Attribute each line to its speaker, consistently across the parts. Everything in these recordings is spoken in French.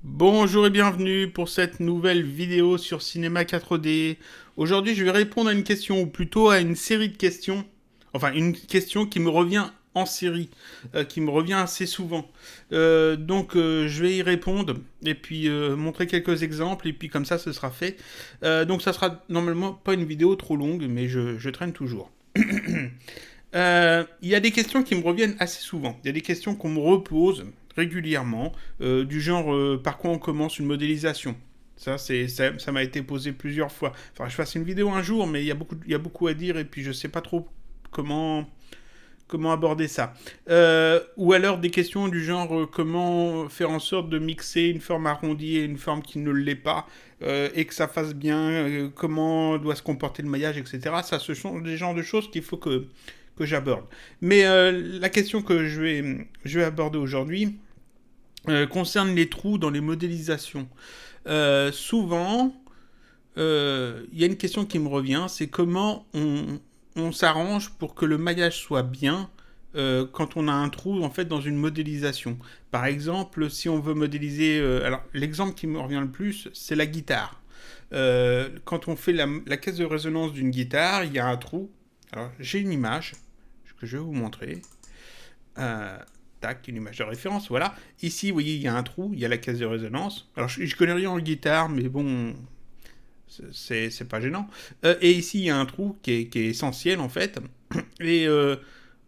Speaker 1: Bonjour et bienvenue pour cette nouvelle vidéo sur Cinéma 4D. Aujourd'hui, je vais répondre à une question, ou plutôt à une série de questions. Enfin, une question qui me revient en série, qui me revient assez souvent. Je vais y répondre et puis montrer quelques exemples et puis comme ça, ce sera fait. Donc, ça sera normalement pas une vidéo trop longue, mais je traîne toujours. Il y a des questions qui me reviennent assez souvent. Il y a des questions qu'on me repose régulièrement, du genre par quoi on commence une modélisation. Ça m'a été posé plusieurs fois. Enfin, je fasse une vidéo un jour, mais il y a beaucoup à dire et puis je sais pas trop comment, comment aborder ça. Ou alors des questions du genre comment faire en sorte de mixer une forme arrondie et une forme qui ne l'est pas, et que ça fasse bien, comment doit se comporter le maillage, etc. Ça, ce sont des genres de choses qu'il faut que j'aborde. Mais la question que je vais aborder aujourd'hui concerne les trous dans les modélisations. Souvent, il y a une question qui me revient, c'est comment on s'arrange pour que le maillage soit bien quand on a un trou en fait dans une modélisation. Par exemple, si on veut modéliser, alors l'exemple qui me revient le plus, c'est la guitare. Quand on fait la caisse de résonance d'une guitare, il y a un trou. Alors j'ai une image que je vais vous montrer. Euh, Tac, une image de référence, voilà. Ici, vous voyez, il y a un trou, il y a la caisse de résonance. Alors, je connais rien en guitare, mais bon, c'est pas gênant. Et ici, il y a un trou qui est essentiel, en fait. Et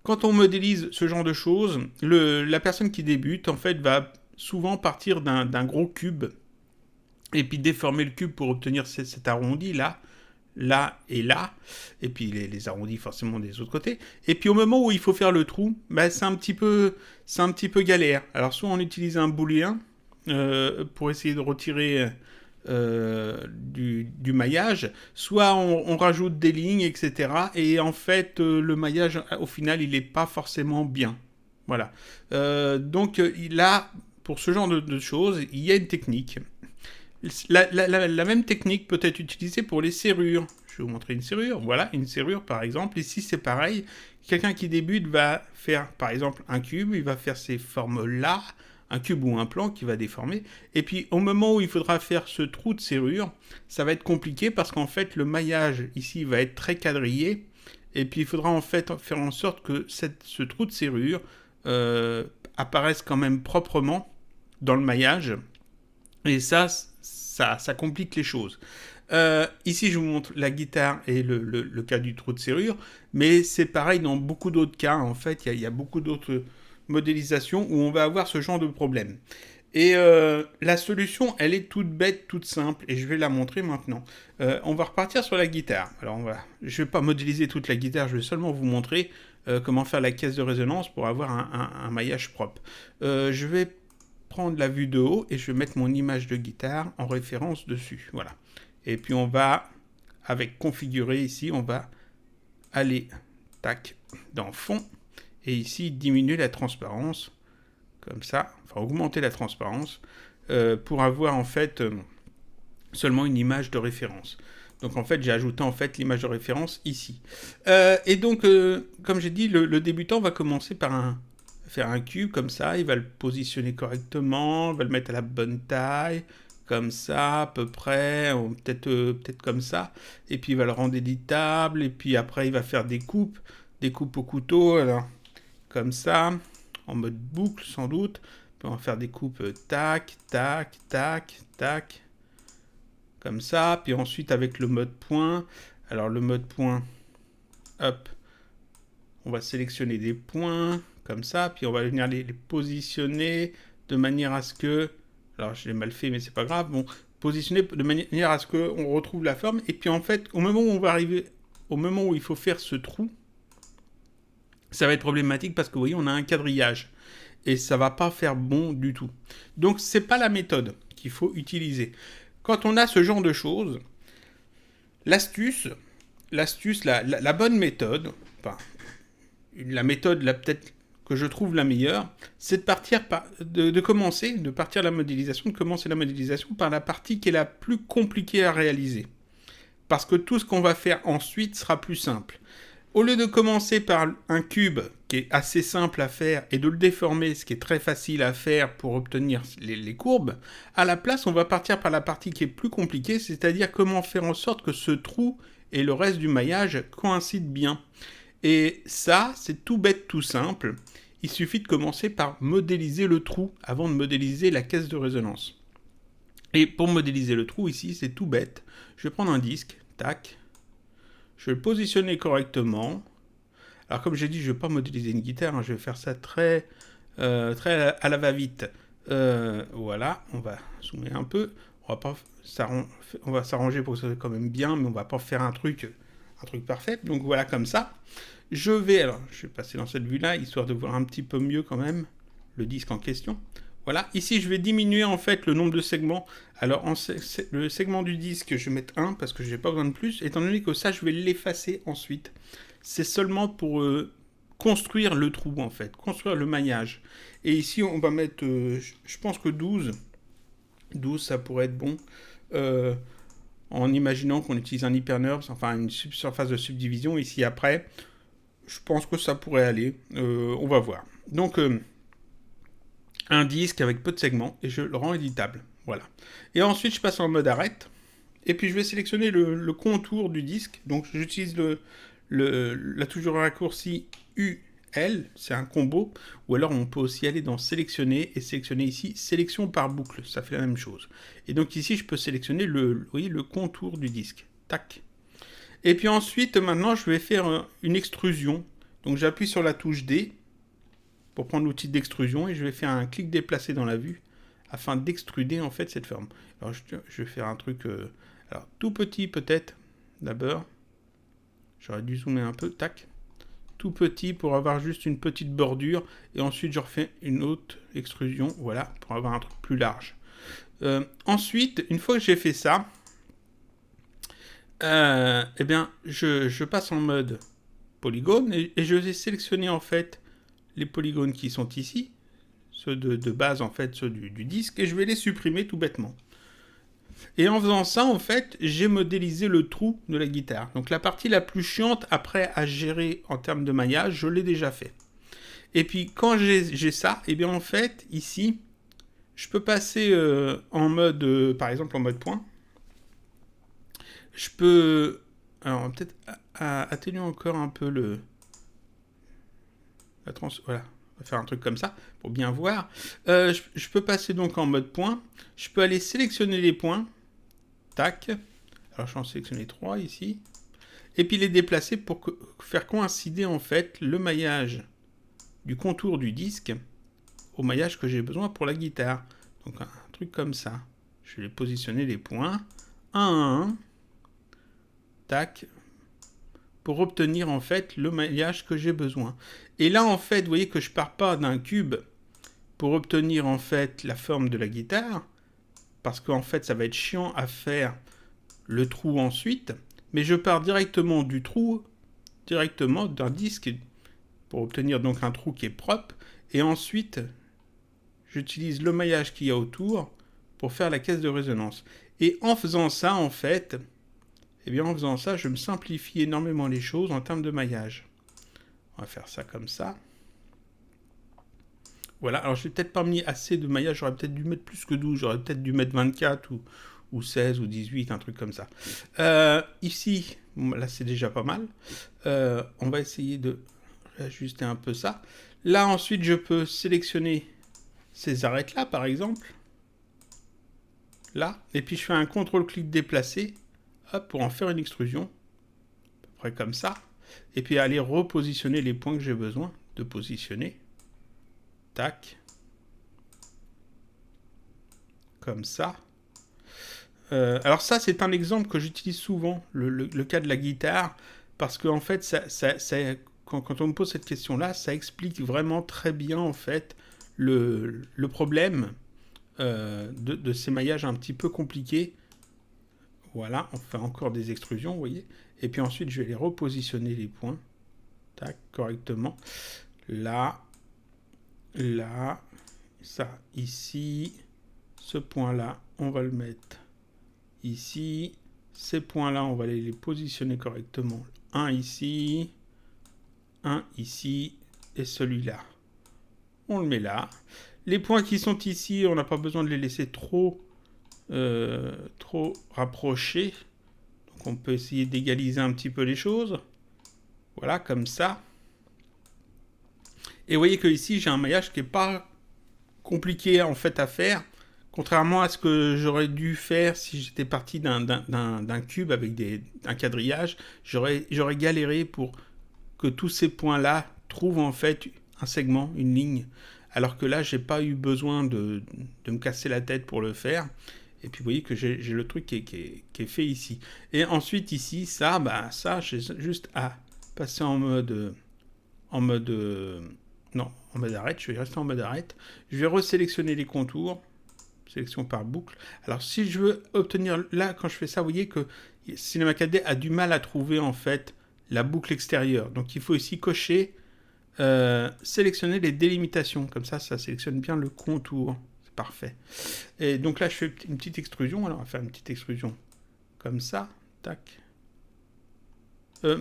Speaker 1: quand on modélise ce genre de choses, la personne qui débute, en fait, va souvent partir d'un gros cube, et puis déformer le cube pour obtenir cet arrondi là, là et là, et puis les arrondis forcément des autres côtés. Et puis au moment où il faut faire le trou, bah, c'est un petit peu galère. Alors soit on utilise un booléen pour essayer de retirer du maillage, soit on rajoute des lignes, etc. Et en fait, le maillage, au final, il n'est pas forcément bien. Voilà. Là, pour ce genre de choses, il y a une technique. La même technique peut être utilisée pour les serrures. Je vais vous montrer une serrure. Voilà, une serrure par exemple. Ici, c'est pareil. Quelqu'un qui débute va faire par exemple un cube, il va faire ces formes-là, un cube ou un plan qui va déformer. Et puis au moment où il faudra faire ce trou de serrure, ça va être compliqué parce qu'en fait le maillage ici va être très quadrillé. Et puis il faudra en fait faire en sorte que ce trou de serrure apparaisse quand même proprement dans le maillage. Et ça complique les choses. Ici, je vous montre la guitare et le cas du trou de serrure, mais c'est pareil dans beaucoup d'autres cas. En fait, il y a beaucoup d'autres modélisations où on va avoir ce genre de problème. Et la solution, elle est toute bête, toute simple, et je vais la montrer maintenant. On va repartir sur la guitare. Alors, je ne vais pas modéliser toute la guitare, je vais seulement vous montrer comment faire la caisse de résonance pour avoir un maillage propre. Je vais prendre la vue de haut et je vais mettre mon image de guitare en référence dessus. Voilà. Et puis on va, avec configurer ici, on va aller, tac, dans fond, et ici diminuer la transparence, comme ça, enfin augmenter la transparence, pour avoir en fait seulement une image de référence. Donc en fait, j'ai ajouté en fait l'image de référence ici. Comme j'ai dit, le débutant va commencer par faire un cube comme ça, il va le positionner correctement, il va le mettre à la bonne taille, comme ça à peu près, ou peut-être comme ça, et puis il va le rendre éditable, et puis après il va faire des coupes au couteau, alors comme ça, en mode boucle sans doute, puis on va faire des coupes tac, tac, tac, tac, comme ça, puis ensuite avec le mode point, alors le mode point, hop, on va sélectionner des points, comme ça, puis on va venir les positionner de manière à ce que, alors je l'ai mal fait mais c'est pas grave, bon, positionner de manière à ce qu'on retrouve la forme, et puis en fait, au moment où on va arriver, au moment où il faut faire ce trou, ça va être problématique parce que vous voyez, on a un quadrillage, et ça va pas faire bon du tout. Donc c'est pas la méthode qu'il faut utiliser. Quand on a ce genre de choses, l'astuce, la bonne méthode, enfin, la méthode peut-être que je trouve la meilleure, c'est de partir la modélisation, de commencer la modélisation par la partie qui est la plus compliquée à réaliser. Parce que tout ce qu'on va faire ensuite sera plus simple. Au lieu de commencer par un cube qui est assez simple à faire, et de le déformer, ce qui est très facile à faire pour obtenir les courbes, à la place, on va partir par la partie qui est plus compliquée, c'est-à-dire comment faire en sorte que ce trou et le reste du maillage coïncident bien. Et ça, c'est tout bête, tout simple. Il suffit de commencer par modéliser le trou avant de modéliser la caisse de résonance. Et pour modéliser le trou ici, c'est tout bête. Je vais prendre un disque, tac. Je vais le positionner correctement. Alors comme j'ai dit, je ne vais pas modéliser une guitare, hein, je vais faire ça très à la va-vite. Voilà, on va zoomer un peu. On va s'arranger pour que ça soit quand même bien, mais on va pas faire un truc parfait. Donc voilà, comme ça. Je vais passer dans cette vue-là, histoire de voir un petit peu mieux quand même le disque en question. Voilà, ici je vais diminuer en fait le nombre de segments. Alors le segment du disque, je vais mettre 1 parce que je n'ai pas besoin de plus, étant donné que ça je vais l'effacer ensuite. C'est seulement pour construire le trou en fait, construire le maillage. Et ici on va mettre, je pense que 12. 12 ça pourrait être bon. En imaginant qu'on utilise un hyperNURBS, enfin une surface de subdivision. Ici après, je pense que ça pourrait aller. On va voir. Donc un disque avec peu de segments et je le rends éditable. Voilà. Et ensuite, je passe en mode arrête. Et puis, je vais sélectionner le contour du disque. Donc, j'utilise la touche de raccourci UL. C'est un combo. Ou alors, on peut aussi aller dans sélectionner et sélectionner ici sélection par boucle. Ça fait la même chose. Et donc, ici, je peux sélectionner vous voyez, le contour du disque. Tac. Et puis ensuite, maintenant, je vais faire une extrusion. Donc, j'appuie sur la touche D pour prendre l'outil d'extrusion et je vais faire un clic déplacé dans la vue afin d'extruder en fait cette forme. Alors je vais faire un truc alors tout petit peut-être d'abord. J'aurais dû zoomer un peu, tac. Tout petit pour avoir juste une petite bordure et ensuite je refais une autre extrusion, voilà, pour avoir un truc plus large. Ensuite, une fois que j'ai fait ça, eh bien je passe en mode polygone et je vais sélectionner en fait les polygones qui sont ici, ceux de base en fait, ceux du disque, et je vais les supprimer tout bêtement. Et en faisant ça, en fait, j'ai modélisé le trou de la guitare. Donc la partie la plus chiante après à gérer en termes de maillage, je l'ai déjà fait. Et puis quand j'ai ça, et bien en fait, ici, je peux passer en mode, par exemple en mode point. Je peux, alors peut-être atténuer encore un peu voilà, on va faire un truc comme ça pour bien voir. Je peux passer donc en mode point. Je peux aller sélectionner les points. Tac. Alors je vais en sélectionner 3 ici. Et puis les déplacer pour faire coïncider en fait le maillage du contour du disque au maillage que j'ai besoin pour la guitare. Donc un truc comme ça. Je vais positionner les points 1 à 1. Tac. Pour obtenir en fait le maillage que j'ai besoin. Et là en fait, vous voyez que je pars pas d'un cube pour obtenir en fait la forme de la guitare, parce qu'en fait ça va être chiant à faire le trou ensuite, mais je pars directement du trou, directement d'un disque, pour obtenir donc un trou qui est propre, et ensuite j'utilise le maillage qu'il y a autour pour faire la caisse de résonance. Et en faisant ça en fait, et bien en faisant ça, je me simplifie énormément les choses en termes de maillage. On va faire ça comme ça. Voilà, alors j'ai peut-être pas mis assez de maillage, j'aurais peut-être dû mettre plus que 12, j'aurais peut-être dû mettre 24 ou 16 ou 18, un truc comme ça. Ici, là c'est déjà pas mal. On va essayer de réajuster un peu ça. Là ensuite, je peux sélectionner ces arêtes-là, par exemple. Là, et puis je fais un contrôle-clic déplacé. Hop, pour en faire une extrusion, à peu près comme ça, et puis aller repositionner les points que j'ai besoin de positionner, tac, comme ça. Alors ça, c'est un exemple que j'utilise souvent, le cas de la guitare, parce qu'en fait, quand on me pose cette question-là, ça explique vraiment très bien, en fait, le problème de ces maillages un petit peu compliqués. Voilà, on fait encore des extrusions, vous voyez. Et puis ensuite, je vais les repositionner, les points. Tac, correctement. Là, là, ça, ici. Ce point-là, on va le mettre ici. Ces points-là, on va les positionner correctement. Un ici, et celui-là, on le met là. Les points qui sont ici, on n'a pas besoin de les laisser trop rapprochés. Donc on peut essayer d'égaliser un petit peu les choses. Voilà, comme ça. Et vous voyez que ici, j'ai un maillage qui n'est pas compliqué en fait à faire. Contrairement à ce que j'aurais dû faire si j'étais parti d'un cube avec un quadrillage, j'aurais galéré pour que tous ces points-là trouvent en fait un segment, une ligne. Alors que là, j'ai pas eu besoin de me casser la tête pour le faire. Et puis vous voyez que j'ai le truc qui est fait ici. Et ensuite ici, ça, j'ai juste à passer en mode arrête. Je vais rester en mode arrête. Je vais resélectionner les contours. Sélection par boucle. Alors si je veux obtenir, là quand je fais ça, vous voyez que Cinema 4D a du mal à trouver en fait la boucle extérieure. Donc il faut ici cocher, sélectionner les délimitations. Comme ça sélectionne bien le contour. C'est parfait. Et donc là je fais une petite extrusion. Alors on va faire une petite extrusion comme ça. Tac. Oui,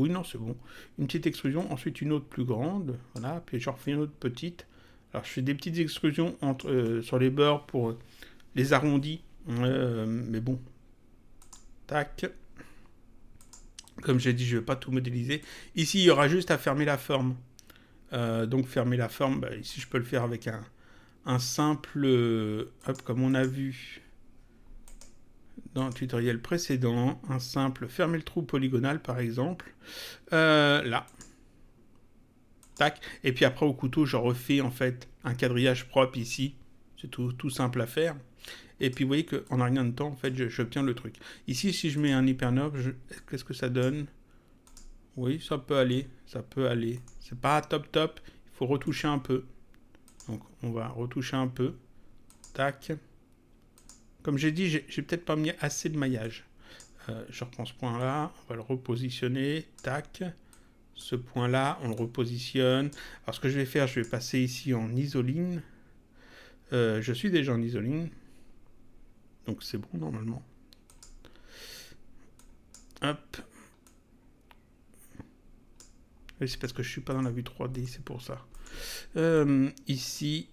Speaker 1: non, c'est bon. Une petite extrusion, ensuite une autre plus grande. Voilà, puis je refais une autre petite. Alors je fais des petites extrusions sur les bords pour les arrondis. Mais bon. Tac. Comme j'ai dit, je ne vais pas tout modéliser. Ici, il y aura juste à fermer la forme. Donc fermer la forme, ici je peux le faire avec un simple... comme on a vu dans le tutoriel précédent, un simple fermer le trou polygonal par exemple. Là. Tac. Et puis après au couteau, je refais en fait un quadrillage propre ici. C'est tout simple à faire. Et puis vous voyez qu'en rien de temps, en fait, j'obtiens le truc. Ici, si je mets un hypernove, qu'est-ce que ça donne? Oui, ça peut aller. Ça peut aller. C'est pas top. Il faut retoucher un peu. Donc on va retoucher un peu. Tac. Comme j'ai dit, j'ai peut-être pas mis assez de maillage. Je reprends ce point-là. On va le repositionner. Tac. Ce point-là, on le repositionne. Alors ce que je vais faire, je vais passer ici en isoline. Je suis déjà en isoline. Donc c'est bon normalement. Hop. Oui, c'est parce que je suis pas dans la vue 3D, c'est pour ça. Ici,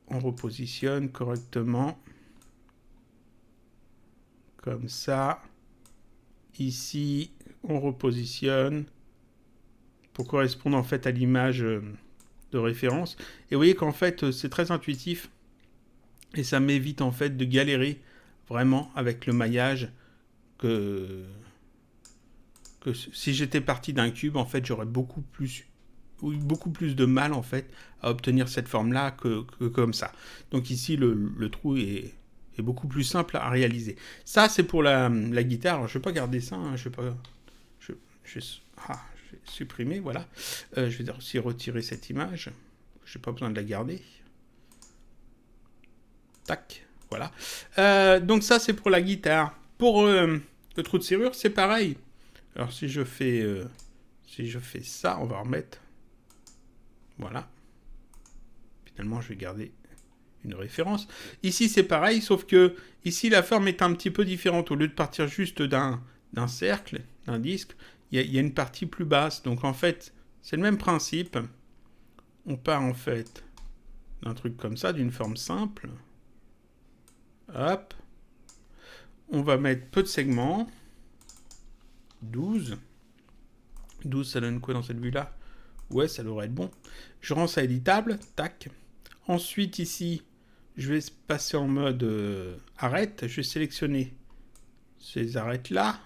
Speaker 1: on repositionne correctement. Comme ça. Ici, on repositionne pour correspondre en fait à l'image de référence. Et vous voyez qu'en fait, c'est très intuitif. Et ça m'évite en fait de galérer vraiment avec le maillage que si j'étais parti d'un cube, en fait, j'aurais beaucoup plus de mal en fait à obtenir cette forme-là que comme ça. Donc ici, le trou est beaucoup plus simple à réaliser. Ça, c'est pour la guitare. Alors, je ne vais pas garder ça. Hein, je vais supprimer, voilà. Je vais aussi retirer cette image. Je n'ai pas besoin de la garder. Tac, voilà. Donc ça, c'est pour la guitare. Pour le trou de serrure, c'est pareil. Alors si je fais ça, on va remettre. Voilà. Finalement, je vais garder une référence. Ici, c'est pareil, sauf que ici, la forme est un petit peu différente. Au lieu de partir juste d'un cercle, d'un disque, il y a une partie plus basse. Donc en fait, c'est le même principe. On part en fait d'un truc comme ça, d'une forme simple. Hop. On va mettre peu de segments. 12. 12, ça donne quoi dans cette vue-là? Ouais, ça devrait être bon. Je rends ça éditable. Tac. Ensuite, ici, je vais passer en mode arrête. Je vais sélectionner ces arêtes-là.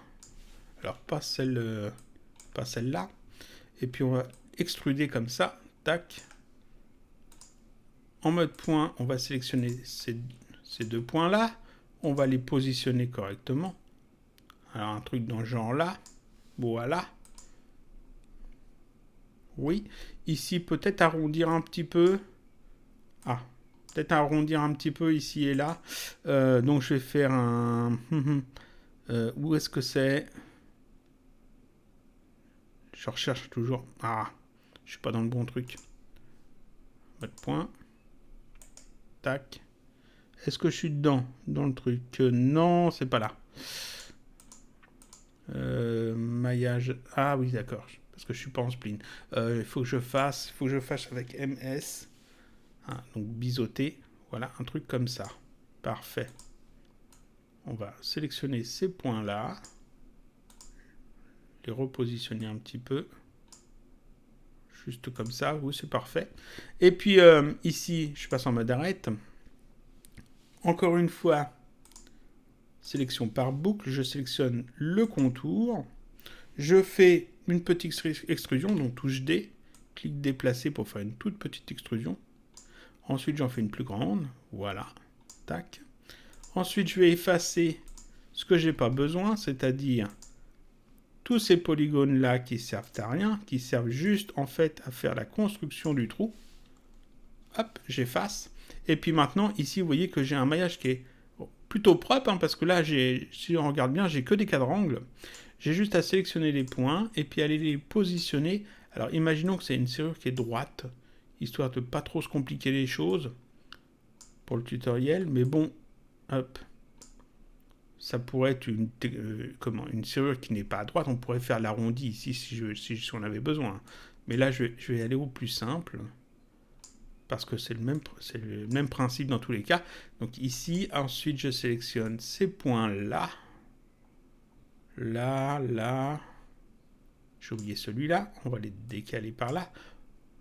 Speaker 1: Alors, pas celle-là. Et puis, on va extruder comme ça. Tac. En mode point, on va sélectionner ces deux points-là. On va les positionner correctement. Alors, un truc dans ce genre-là. Voilà. Oui. Ici, peut-être arrondir un petit peu. Ah. Peut-être arrondir un petit peu ici et là. Donc, je vais faire un... où est-ce que c'est? Je recherche toujours. Ah. Je suis pas dans le bon truc. Mode point. Tac. Est-ce que je suis dedans? Dans le truc? Non, c'est pas là. Maillage. Ah oui, d'accord. parce que je suis pas en spline. Il faut que je fasse avec MS. Hein, donc biseauter. Voilà, un truc comme ça. Parfait. On va sélectionner ces points-là. Les repositionner un petit peu. Juste comme ça, oui, c'est parfait. Et puis ici, je passe en mode arrête. Encore une fois, sélection par boucle. Je sélectionne le contour. Je fais une petite extrusion, donc touche D. Clic déplacer pour faire une toute petite extrusion. Ensuite, j'en fais une plus grande. Voilà. Tac. Ensuite, je vais effacer ce que j'ai pas besoin, c'est-à-dire tous ces polygones-là qui servent à rien, qui servent juste en fait à faire la construction du trou. Hop, j'efface. Et puis maintenant, ici, vous voyez que j'ai un maillage qui est plutôt propre, hein, parce que là, si on regarde bien, j'ai que des quadrangles. J'ai juste à sélectionner les points et puis aller les positionner. Alors, imaginons que c'est une serrure qui est droite, histoire de pas trop se compliquer les choses pour le tutoriel. Mais bon, hop. Ça pourrait être une serrure qui n'est pas à droite. On pourrait faire l'arrondi ici si on avait besoin. Mais là, je vais aller au plus simple. Parce que c'est le même principe dans tous les cas. Donc ici, ensuite, je sélectionne ces points-là. Là. J'ai oublié celui-là. On va les décaler par là.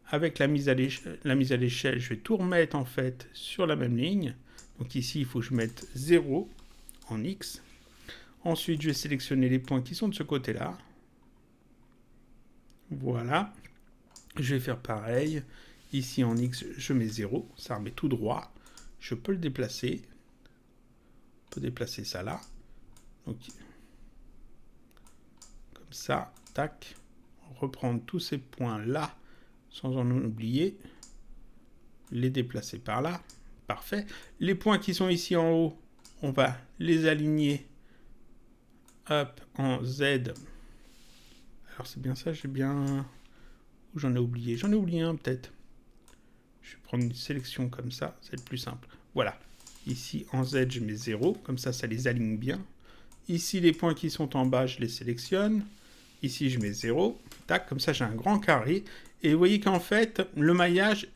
Speaker 1: Avec la mise à l'échelle, je vais tout remettre en fait sur la même ligne. Donc ici, il faut que je mette 0. En X. Ensuite, je vais sélectionner les points qui sont de ce côté-là. Voilà. Je vais faire pareil. Ici, en X, je mets 0. Ça remet tout droit. Je peux le déplacer. On peut déplacer ça là. Donc, comme ça. Tac. Reprendre tous ces points-là, sans en oublier. Les déplacer par là. Parfait. Les points qui sont ici en haut, on va les aligner hop, en Z. Alors c'est bien ça, j'ai bien... Ou j'en ai oublié. J'en ai oublié un peut-être. Je vais prendre une sélection comme ça, c'est le plus simple. Voilà. Ici en Z, je mets 0. Comme ça, ça les aligne bien. Ici, les points qui sont en bas, je les sélectionne. Ici, je mets 0. Tac, comme ça, j'ai un grand carré. Et vous voyez qu'en fait, le maillage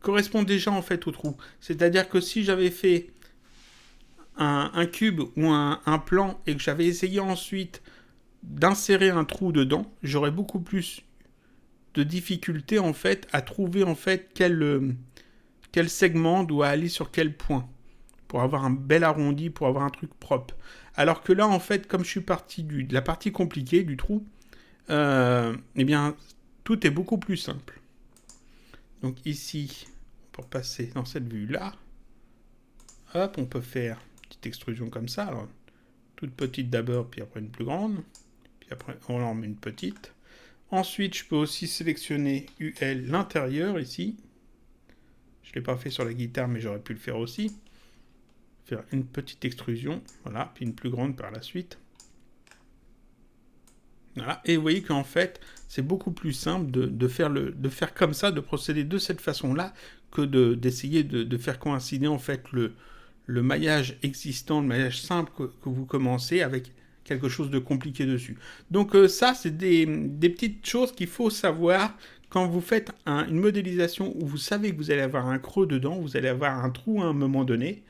Speaker 1: correspond déjà en fait au trou. C'est-à-dire que si j'avais fait un cube ou un plan et que j'avais essayé ensuite d'insérer un trou dedans, j'aurais beaucoup plus de difficulté en fait à trouver en fait quel segment doit aller sur quel point pour avoir un bel arrondi, pour avoir un truc propre. Alors que là en fait, comme je suis parti de la partie compliquée du trou, eh bien tout est beaucoup plus simple. Donc ici, pour passer dans cette vue là, hop, on peut faire extrusion comme ça, alors toute petite d'abord, puis après une plus grande, puis après on en met une petite. Ensuite, je peux aussi sélectionner UL l'intérieur ici. Je ne l'ai pas fait sur la guitare, mais j'aurais pu le faire aussi. Faire une petite extrusion, voilà, puis une plus grande par la suite. Voilà, et vous voyez qu'en fait, c'est beaucoup plus simple de faire comme ça, de procéder de cette façon-là, que d'essayer de faire coïncider en fait le maillage existant, le maillage simple que vous commencez avec quelque chose de compliqué dessus. Donc ça, c'est des petites choses qu'il faut savoir quand vous faites une modélisation où vous savez que vous allez avoir un creux dedans, vous allez avoir un trou à un moment donné.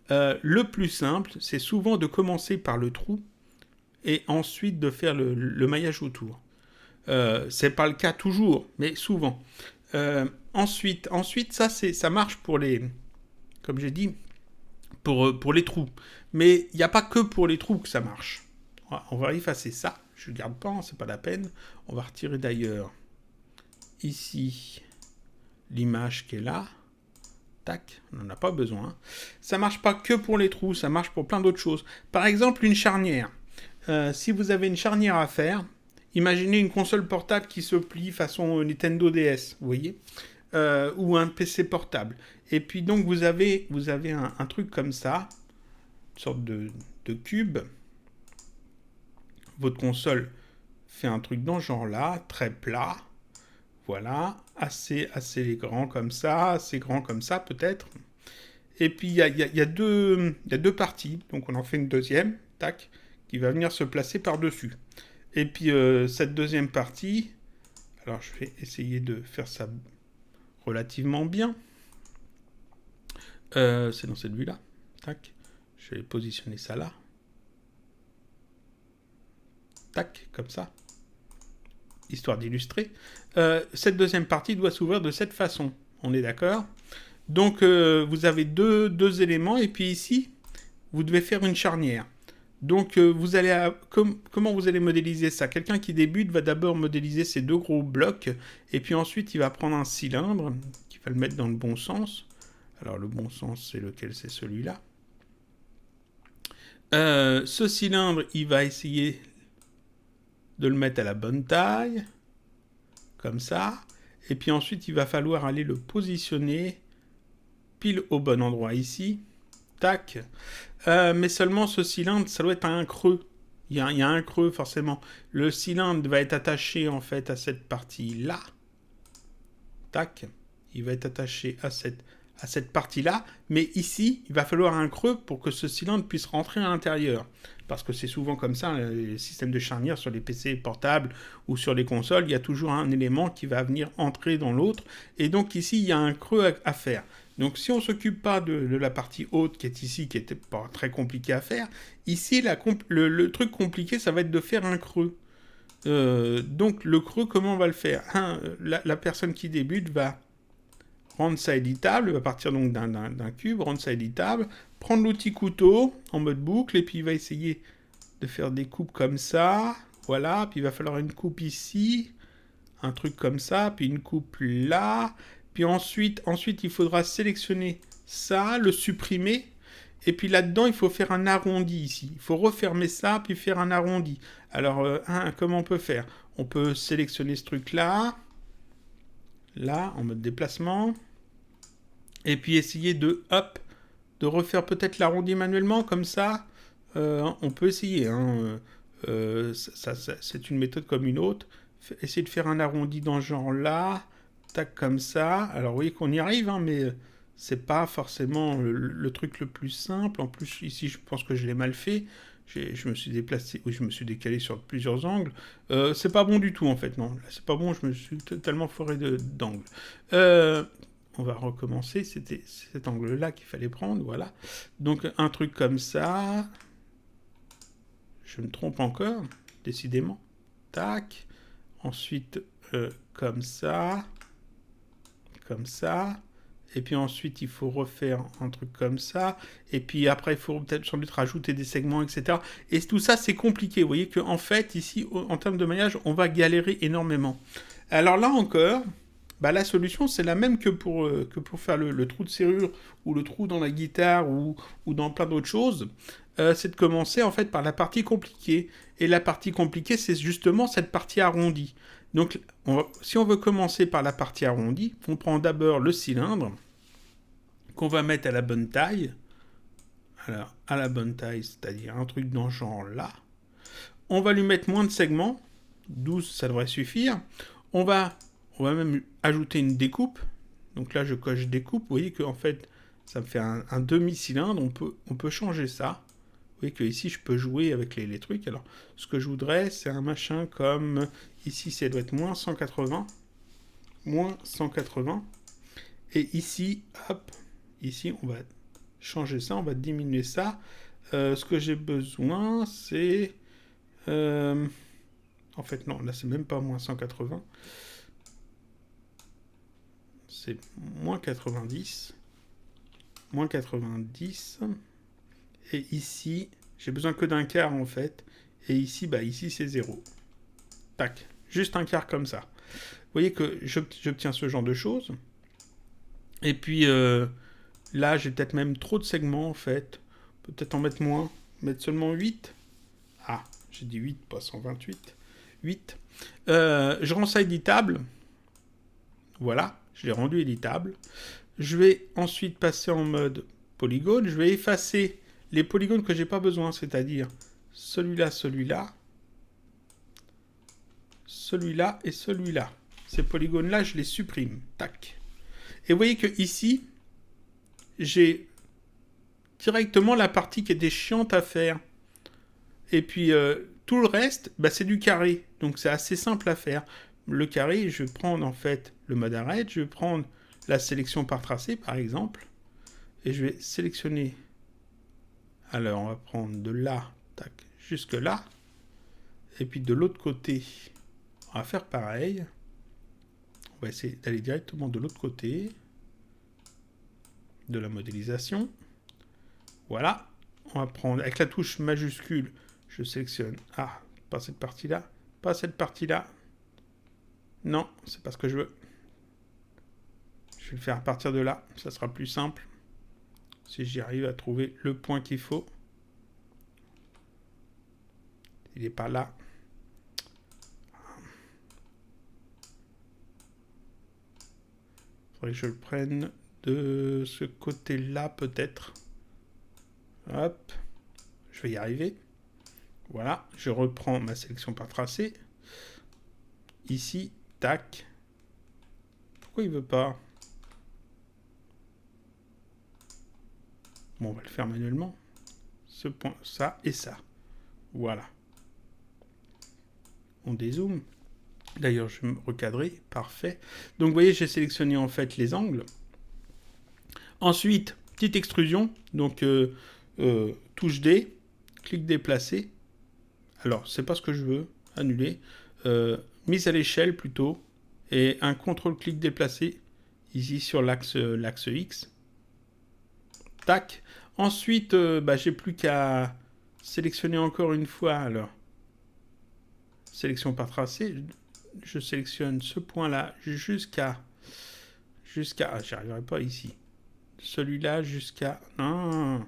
Speaker 1: Le plus simple, c'est souvent de commencer par le trou et ensuite de faire le maillage autour. C'est pas le cas toujours, mais souvent. Ensuite, ça marche pour les, comme j'ai dit, pour les trous. Mais il n'y a pas que pour les trous que ça marche. On va effacer ça. Je ne garde pas, hein, c'est pas la peine. On va retirer d'ailleurs ici l'image qui est là. Tac, on n'en a pas besoin. Ça marche pas que pour les trous, ça marche pour plein d'autres choses. Par exemple, une charnière. Si vous avez une charnière à faire, imaginez une console portable qui se plie façon Nintendo DS, vous voyez, ou un PC portable. Et puis donc vous avez un truc comme ça, une sorte de cube. Votre console fait un truc dans ce genre-là, très plat. Voilà, assez grand comme ça, assez grand comme ça peut-être. Et puis il y a deux parties, donc on en fait une deuxième, tac, qui va venir se placer par-dessus. Et puis cette deuxième partie, alors je vais essayer de faire ça relativement bien. C'est dans cette vue-là. Tac. Je vais positionner ça là. Tac, comme ça. Histoire d'illustrer. Cette deuxième partie doit s'ouvrir de cette façon. On est d'accord? Donc vous avez deux éléments et puis ici, vous devez faire une charnière. Donc vous allez comment vous allez modéliser ça? Quelqu'un qui débute va d'abord modéliser ces deux gros blocs et puis ensuite il va prendre un cylindre qui va le mettre dans le bon sens. Alors le bon sens c'est lequel? C'est celui-là. Ce cylindre, il va essayer de le mettre à la bonne taille, comme ça. Et puis ensuite, il va falloir aller le positionner pile au bon endroit ici. Tac. Mais seulement ce cylindre, ça doit être un creux. Il y a un creux forcément. Le cylindre va être attaché en fait à cette partie-là. Tac. Il va être attaché à cette partie-là. Mais ici, il va falloir un creux pour que ce cylindre puisse rentrer à l'intérieur. Parce que c'est souvent comme ça, les systèmes de charnière sur les PC portables ou sur les consoles, il y a toujours un élément qui va venir entrer dans l'autre. Et donc ici, il y a un creux à faire. Donc si on ne s'occupe pas de la partie haute qui est ici, qui n'était pas très compliqué à faire, ici, le truc compliqué, ça va être de faire un creux. Donc le creux, comment on va le faire? La personne qui débute va rendre ça éditable, il va partir donc d'un cube, rendre ça éditable, prendre l'outil couteau en mode boucle, et puis il va essayer de faire des coupes comme ça, voilà, puis il va falloir une coupe ici, un truc comme ça, puis une coupe là, puis ensuite il faudra sélectionner ça, le supprimer, et puis là-dedans, il faut faire un arrondi ici. Il faut refermer ça, puis faire un arrondi. Alors, comment on peut faire? On peut sélectionner ce truc-là, là, en mode déplacement, et puis essayer de refaire peut-être l'arrondi manuellement, comme ça. On peut essayer, hein. C'est une méthode comme une autre. Essayer de faire un arrondi dans ce genre-là, tac, comme ça. Alors, vous voyez qu'on y arrive, hein, mais c'est pas forcément le truc le plus simple. En plus, ici, je pense que je l'ai mal fait. Je me suis déplacé, oui, je me suis décalé sur plusieurs angles. C'est pas bon du tout, en fait, non. Là, c'est pas bon, je me suis totalement foiré d'angle. On va recommencer, c'était cet angle-là qu'il fallait prendre, voilà. Donc, un truc comme ça. Je me trompe encore, décidément. Tac. Ensuite, comme ça. Comme ça. Et puis ensuite, il faut refaire un truc comme ça. Et puis après, il faut peut-être sans doute rajouter des segments, etc. Et tout ça, c'est compliqué. Vous voyez qu'en fait, ici, en termes de maillage, on va galérer énormément. Alors là encore, bah, la solution, c'est la même que pour faire le trou de serrure ou le trou dans la guitare ou dans plein d'autres choses. C'est de commencer en fait par la partie compliquée. Et la partie compliquée, c'est justement cette partie arrondie. Donc, si on veut commencer par la partie arrondie, on prend d'abord le cylindre qu'on va mettre à la bonne taille. Alors, à la bonne taille, c'est-à-dire un truc dans ce genre-là. On va lui mettre moins de segments. 12, ça devrait suffire. On va même ajouter une découpe. Donc là, je coche découpe. Vous voyez qu'en fait, ça me fait un demi-cylindre. On peut changer ça. Vous voyez que ici, je peux jouer avec les trucs. Alors, ce que je voudrais, c'est un machin comme... Ici, ça doit être moins 180. Moins 180. Et ici, hop, ici, on va changer ça. On va diminuer ça. Ce que j'ai besoin, c'est... En fait, non, là, c'est même pas moins 180. C'est moins 90. Moins 90. Et ici, j'ai besoin que d'un quart en fait. Et ici, ici c'est 0. Tac. Juste un quart comme ça. Vous voyez que j'obtiens ce genre de choses. Et puis là, j'ai peut-être même trop de segments en fait. Peut-être en mettre moins. Mettre seulement 8. Ah, j'ai dit 8, pas 128. 8. Je rends ça éditable. Voilà, je l'ai rendu éditable. Je vais ensuite passer en mode polygone. Je vais effacer les polygones que j'ai pas besoin, c'est-à-dire celui-là, celui-là, celui-là et celui-là. Ces polygones-là, je les supprime. Tac. Et vous voyez que ici, j'ai directement la partie qui était chiante à faire. Et puis tout le reste, bah, c'est du carré. Donc c'est assez simple à faire. Le carré, je vais prendre en fait le mode arrête, je vais prendre la sélection par tracé par exemple, et je vais sélectionner. Alors on va prendre de là, tac, jusque là. Et puis de l'autre côté, on va faire pareil. On va essayer d'aller directement de l'autre côté de la modélisation. Voilà. On va prendre avec la touche majuscule, je sélectionne. Ah, pas cette partie-là. Pas cette partie-là. Non, c'est pas ce que je veux. Je vais le faire à partir de là. Ça sera plus simple. Si j'y arrive à trouver le point qu'il faut. Il n'est pas là. Il faudrait que je le prenne de ce côté-là peut-être. Hop. Je vais y arriver. Voilà. Je reprends ma sélection par tracé. Ici. Tac. Pourquoi il veut pas? Bon, on va le faire manuellement. Ce point, ça et ça. Voilà. On dézoome. D'ailleurs, je vais me recadrer. Parfait. Donc, vous voyez, j'ai sélectionné en fait les angles. Ensuite, petite extrusion. Donc, touche D. Clic déplacé. Alors, c'est pas ce que je veux. Annuler. Mise à l'échelle plutôt. Et un contrôle-clic déplacé. Ici sur l'axe X. Tac. Ensuite, j'ai plus qu'à sélectionner encore une fois. Alors, sélection par tracé. Je sélectionne ce point-là jusqu'à... Ah, j'y arriverai pas ici. Celui-là jusqu'à... Non.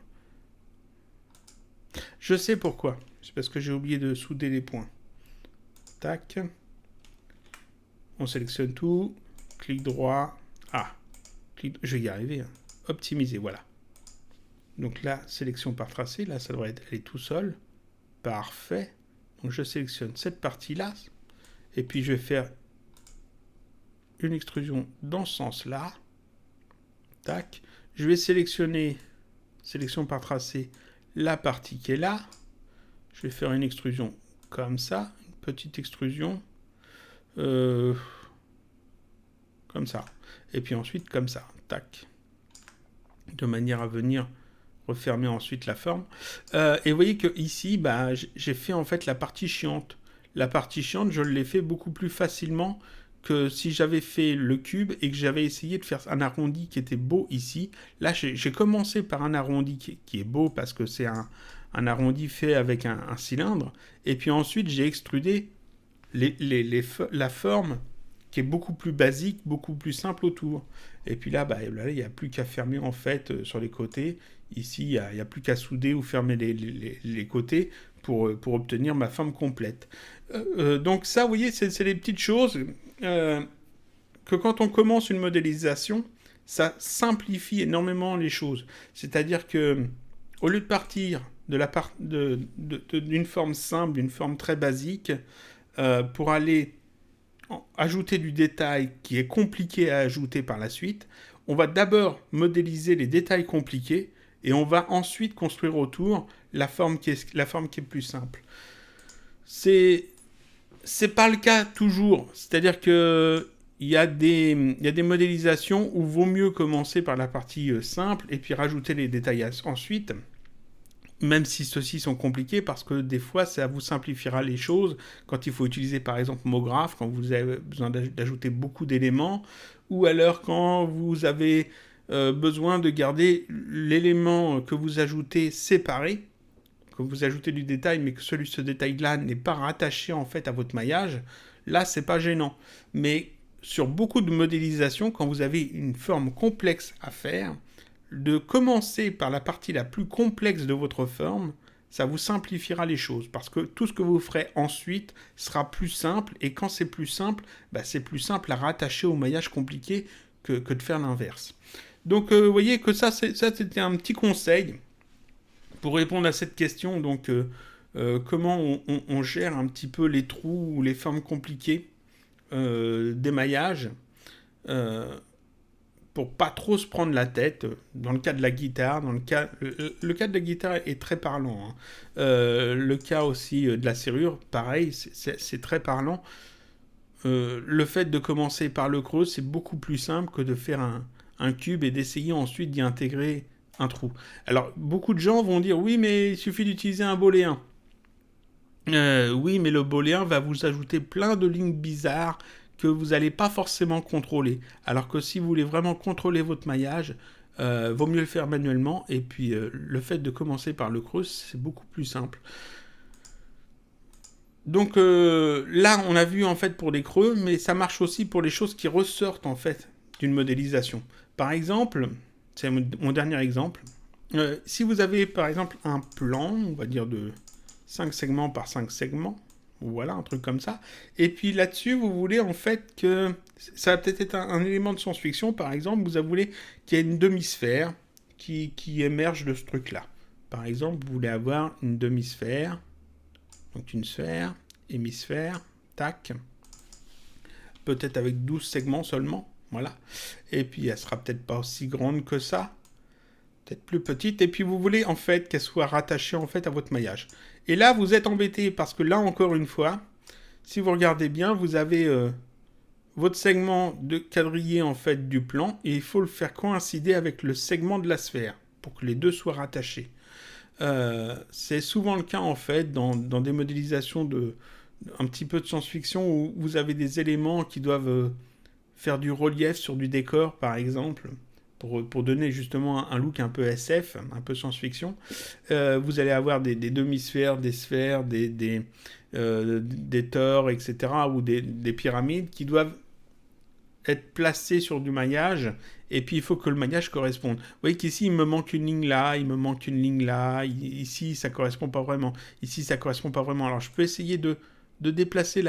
Speaker 1: Je sais pourquoi. C'est parce que j'ai oublié de souder les points. Tac. On sélectionne tout. Clic droit. Ah. Je vais y arriver. Hein. Optimiser, voilà. Donc là, sélection par tracé. Là, ça devrait aller tout seul. Parfait. Donc je sélectionne cette partie-là. Et puis je vais faire une extrusion dans ce sens-là. Tac. Je vais sélectionner, sélection par tracé, la partie qui est là. Je vais faire une extrusion comme ça. Une petite extrusion. Comme ça. Et puis ensuite comme ça. Tac. De manière à venir refermer ensuite la forme. Et vous voyez que ici, j'ai fait en fait la partie chiante. La partie chiante, je l'ai fait beaucoup plus facilement que si j'avais fait le cube et que j'avais essayé de faire un arrondi qui était beau ici. Là, j'ai commencé par un arrondi qui est beau parce que c'est un arrondi fait avec un cylindre. Et puis ensuite, j'ai extrudé la forme qui est beaucoup plus basique, beaucoup plus simple autour. Et puis là, il n'y a plus qu'à fermer en fait sur les côtés. Ici, il n'y a plus qu'à souder ou fermer les côtés pour obtenir ma forme complète. Donc ça, vous voyez, c'est les petites choses que quand on commence une modélisation, ça simplifie énormément les choses. C'est-à-dire que au lieu de partir d'une forme simple, d'une forme très basique, pour aller ajouter du détail qui est compliqué à ajouter par la suite, on va d'abord modéliser les détails compliqués et on va ensuite construire autour la forme qui est plus simple. C'est pas le cas toujours. C'est-à-dire que il y a des modélisations où vaut mieux commencer par la partie simple et puis rajouter les détails ensuite, même si ceux-ci sont compliqués, parce que des fois, ça vous simplifiera les choses quand il faut utiliser, par exemple, MoGraph, quand vous avez besoin d'ajouter beaucoup d'éléments, ou alors quand vous avez besoin de garder l'élément que vous ajoutez séparé, que vous ajoutez du détail, mais que ce détail-là n'est pas rattaché en fait à votre maillage, là, c'est pas gênant. Mais sur beaucoup de modélisations, quand vous avez une forme complexe à faire, de commencer par la partie la plus complexe de votre forme, ça vous simplifiera les choses, parce que tout ce que vous ferez ensuite sera plus simple, et quand c'est plus simple, c'est plus simple à rattacher au maillage compliqué que de faire l'inverse. Donc vous voyez que ça c'était un petit conseil pour répondre à cette question, donc comment on gère un petit peu les trous ou les formes compliquées des maillages pour pas trop se prendre la tête. Dans le cas de la guitare, le cas de la guitare est très parlant, hein. Le cas aussi de la serrure, pareil, c'est très parlant. Le fait de commencer par le creux, c'est beaucoup plus simple que de faire un cube et d'essayer ensuite d'y intégrer un trou. Alors, beaucoup de gens vont dire, oui, mais il suffit d'utiliser un booléen. Oui, mais le booléen va vous ajouter plein de lignes bizarres que vous n'allez pas forcément contrôler. Alors que si vous voulez vraiment contrôler votre maillage, vaut mieux le faire manuellement. Et puis, le fait de commencer par le creux, c'est beaucoup plus simple. Donc là, on a vu en fait pour des creux, mais ça marche aussi pour les choses qui ressortent en fait d'une modélisation. Par exemple, c'est mon dernier exemple. Si vous avez par exemple un plan, on va dire de 5 segments par 5 segments, voilà, un truc comme ça, et puis là-dessus, vous voulez en fait que ça va peut-être être un élément de science-fiction, par exemple, vous voulez qu'il y ait une demi-sphère qui émerge de ce truc-là. Par exemple, vous voulez avoir une demi-sphère, donc une sphère, hémisphère, tac, peut-être avec 12 segments seulement, voilà. Et puis elle sera peut-être pas aussi grande que ça, peut-être plus petite, et puis vous voulez en fait qu'elle soit rattachée en fait à votre maillage. Et là vous êtes embêté parce que là encore une fois, si vous regardez bien, vous avez votre segment de quadrillé en fait du plan, et il faut le faire coïncider avec le segment de la sphère, pour que les deux soient rattachés. C'est souvent le cas en fait dans des modélisations un petit peu de science-fiction où vous avez des éléments qui doivent faire du relief sur du décor par exemple pour donner justement un look un peu SF, un peu science-fiction. Vous allez avoir des demi-sphères, des sphères, des tores, etc. ou des pyramides qui doivent être placé sur du maillage, et puis il faut que le maillage corresponde. Vous voyez qu'ici, il me manque une ligne là, il me manque une ligne là, ici, ça correspond pas vraiment, ici, ça correspond pas vraiment. Alors, je peux essayer de déplacer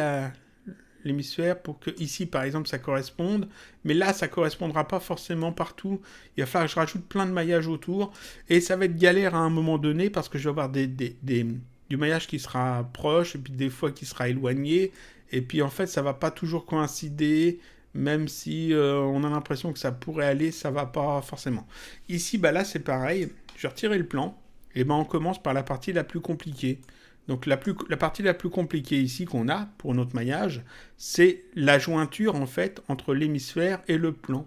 Speaker 1: l'hémisphère pour que ici, par exemple, ça corresponde, mais là, ça correspondra pas forcément partout. Il va falloir que je rajoute plein de maillages autour, et ça va être galère à un moment donné, parce que je vais avoir du maillage qui sera proche, et puis des fois qui sera éloigné, et puis en fait, ça va pas toujours coïncider, même si on a l'impression que ça pourrait aller, ça va pas forcément. Ici, bah là, c'est pareil. Je vais retirer le plan. Et ben, on commence par la partie la plus compliquée. Donc, la partie la plus compliquée ici qu'on a pour notre maillage, c'est la jointure, en fait, entre l'hémisphère et le plan.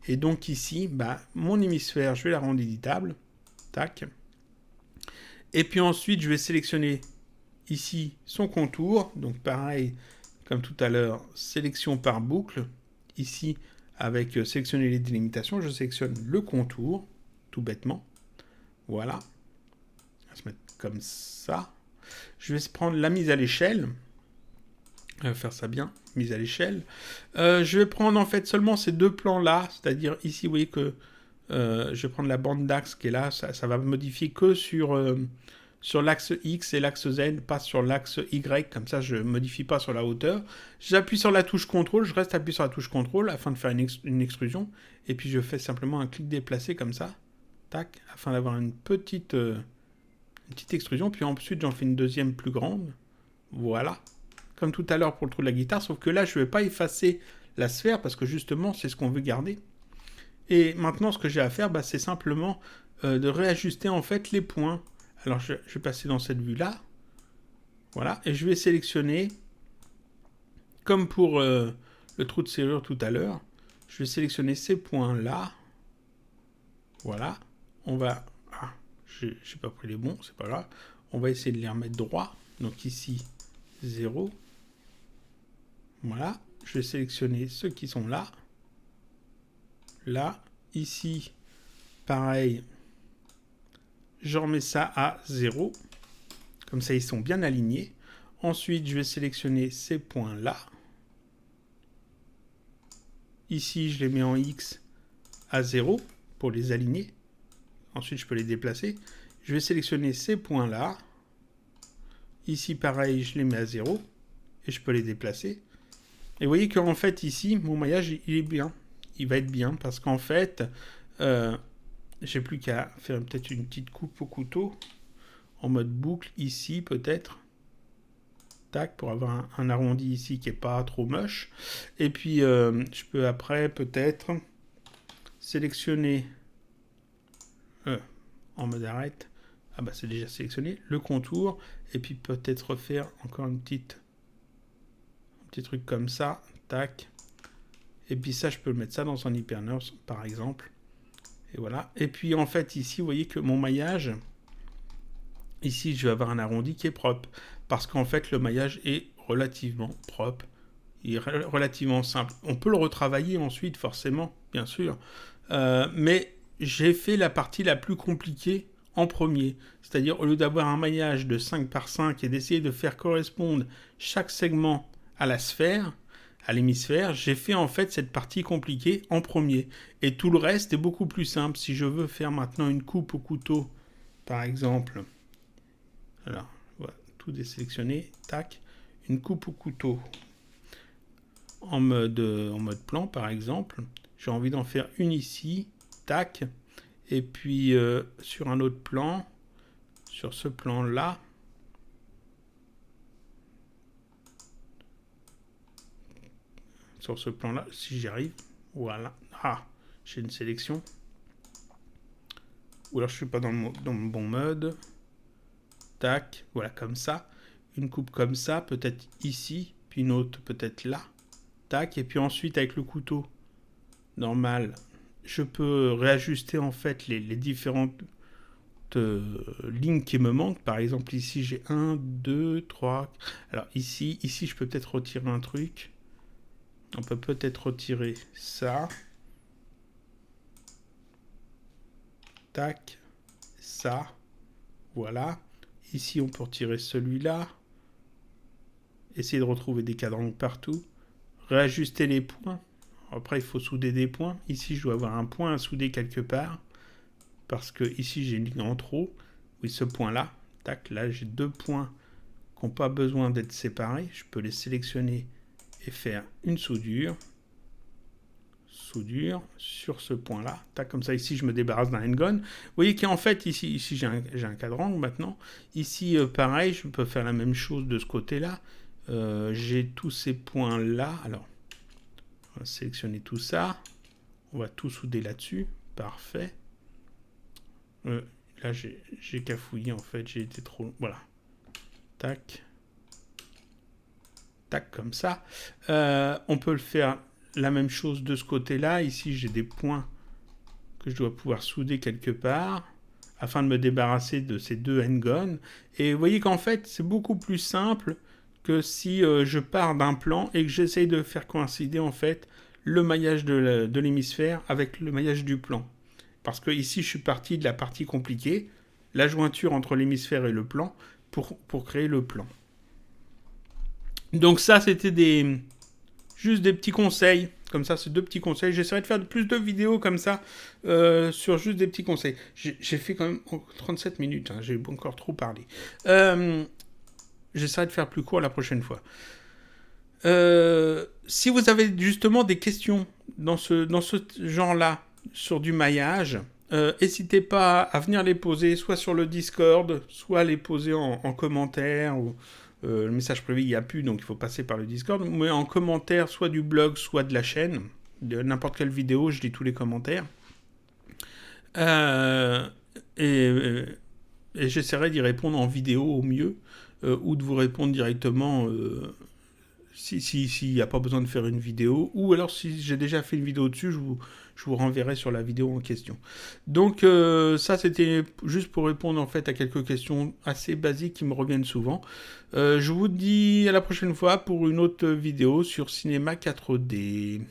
Speaker 1: Et donc, ici, bah, mon hémisphère, je vais la rendre éditable. Tac. Et puis ensuite, je vais sélectionner ici son contour. Donc, pareil, comme tout à l'heure, sélection par boucle. Ici, avec sélectionner les délimitations, je sélectionne le contour, tout bêtement. Voilà. On va se mettre comme ça. Je vais prendre la mise à l'échelle. Faire ça bien, mise à l'échelle. Je vais prendre en fait seulement ces deux plans-là, c'est-à-dire ici, vous voyez que je vais prendre la bande d'axe qui est là, ça va modifier que sur l'axe X et l'axe Z, pas sur l'axe Y, comme ça je ne modifie pas sur la hauteur. J'appuie sur la touche CTRL, je reste appuyé sur la touche CTRL afin de faire une extrusion, et puis je fais simplement un clic déplacé comme ça, tac, afin d'avoir une petite extrusion, puis ensuite j'en fais une deuxième plus grande, voilà, comme tout à l'heure pour le trou de la guitare, sauf que là je ne vais pas effacer la sphère, parce que justement c'est ce qu'on veut garder. Et maintenant ce que j'ai à faire, bah, c'est simplement de réajuster en fait les points. Alors, je vais passer dans cette vue-là. Voilà. Et je vais sélectionner, comme pour le trou de serrure tout à l'heure, je vais sélectionner ces points-là. Voilà. On va... Ah, je n'ai pas pris les bons, c'est pas grave. On va essayer de les remettre droits. Donc ici, 0. Voilà. Je vais sélectionner ceux qui sont là. Là. Ici, pareil. Je remets ça à 0. Comme ça, ils sont bien alignés. Ensuite, je vais sélectionner ces points-là. Ici, je les mets en X à 0 pour les aligner. Ensuite, je peux les déplacer. Je vais sélectionner ces points-là. Ici, pareil, je les mets à 0. Et je peux les déplacer. Et vous voyez qu'en fait, ici, mon maillage, il est bien. Il va être bien parce qu'en fait, j'ai plus qu'à faire peut-être une petite coupe au couteau. En mode boucle, ici, peut-être. Tac, pour avoir un arrondi ici qui n'est pas trop moche. Et puis, je peux après, peut-être, sélectionner en mode arrête. Ah bah c'est déjà sélectionné. Le contour. Et puis peut-être refaire encore un petit truc comme ça. Tac. Et puis ça, je peux mettre ça dans un Hypernurse, par exemple. Et voilà. Et puis en fait, ici, vous voyez que mon maillage, ici, je vais avoir un arrondi qui est propre. Parce qu'en fait, le maillage est relativement propre. Il est relativement simple. On peut le retravailler ensuite, forcément, bien sûr. Mais j'ai fait la partie la plus compliquée en premier. C'est-à-dire, au lieu d'avoir un maillage de 5 par 5 et d'essayer de faire correspondre chaque segment à la sphère, à l'hémisphère, j'ai fait en fait cette partie compliquée en premier. Et tout le reste est beaucoup plus simple. Si je veux faire maintenant une coupe au couteau, par exemple, alors, voilà, tout désélectionné, tac, une coupe au couteau en mode plan, par exemple. J'ai envie d'en faire une ici, tac, et puis sur un autre plan, sur ce plan-là, sur ce plan-là, si j'y arrive, voilà. Ah, j'ai une sélection. Ou alors je suis pas dans le bon mode. Tac, voilà, comme ça. Une coupe comme ça, peut-être ici, puis une autre peut-être là. Tac, et puis ensuite avec le couteau normal, je peux réajuster en fait les différentes lignes qui me manquent. Par exemple, ici j'ai 1, 2, 3. Alors ici je peux peut-être retirer un truc. On peut peut-être retirer ça. Tac, ça. Voilà. Ici, on peut retirer celui-là. Essayer de retrouver des cadrans partout. Réajuster les points. Après, il faut souder des points. Ici, je dois avoir un point à souder quelque part. Parce que ici, j'ai une ligne en trop. Oui, ce point-là. Tac, là, j'ai 2 points qui n'ont pas besoin d'être séparés. Je peux les sélectionner et faire une soudure. Soudure sur ce point-là. Tac, comme ça, ici, je me débarrasse d'un handgun. Vous voyez qu'en fait, ici j'ai un cadran maintenant. Ici, pareil, je peux faire la même chose de ce côté-là. J'ai tous ces points-là. Alors, on va sélectionner tout ça. On va tout souder là-dessus. Parfait. Là, j'ai cafouillé, en fait. J'ai été trop... Voilà. Tac. Tac, comme ça. On peut le faire la même chose de ce côté-là. Ici, j'ai des points que je dois pouvoir souder quelque part afin de me débarrasser de ces 2 handguns. Et vous voyez qu'en fait, c'est beaucoup plus simple que si je pars d'un plan et que j'essaye de faire coïncider en fait le maillage de l'hémisphère avec le maillage du plan. Parce que ici, je suis parti de la partie compliquée, la jointure entre l'hémisphère et le plan, pour créer le plan. Donc ça, c'était juste des petits conseils. Comme ça, c'est 2 petits conseils. J'essaierai de faire plus de vidéos comme ça sur juste des petits conseils. J'ai fait quand même 37 minutes. Hein, j'ai encore trop parlé. J'essaierai de faire plus court la prochaine fois. Si vous avez justement des questions dans ce genre-là, sur du maillage, n'hésitez pas à venir les poser, soit sur le Discord, soit les poser en commentaire. Ou, le message privé, il n'y a plus, donc il faut passer par le Discord. Mais en commentaire, soit du blog, soit de la chaîne. De n'importe quelle vidéo, je lis tous les commentaires. Et j'essaierai d'y répondre en vidéo au mieux, ou de vous répondre directement s'il n'y a pas besoin de faire une vidéo, ou alors si j'ai déjà fait une vidéo dessus, je vous renverrai sur la vidéo en question. Donc ça, c'était juste pour répondre en fait à quelques questions assez basiques qui me reviennent souvent. Je vous dis à la prochaine fois pour une autre vidéo sur Cinema 4D.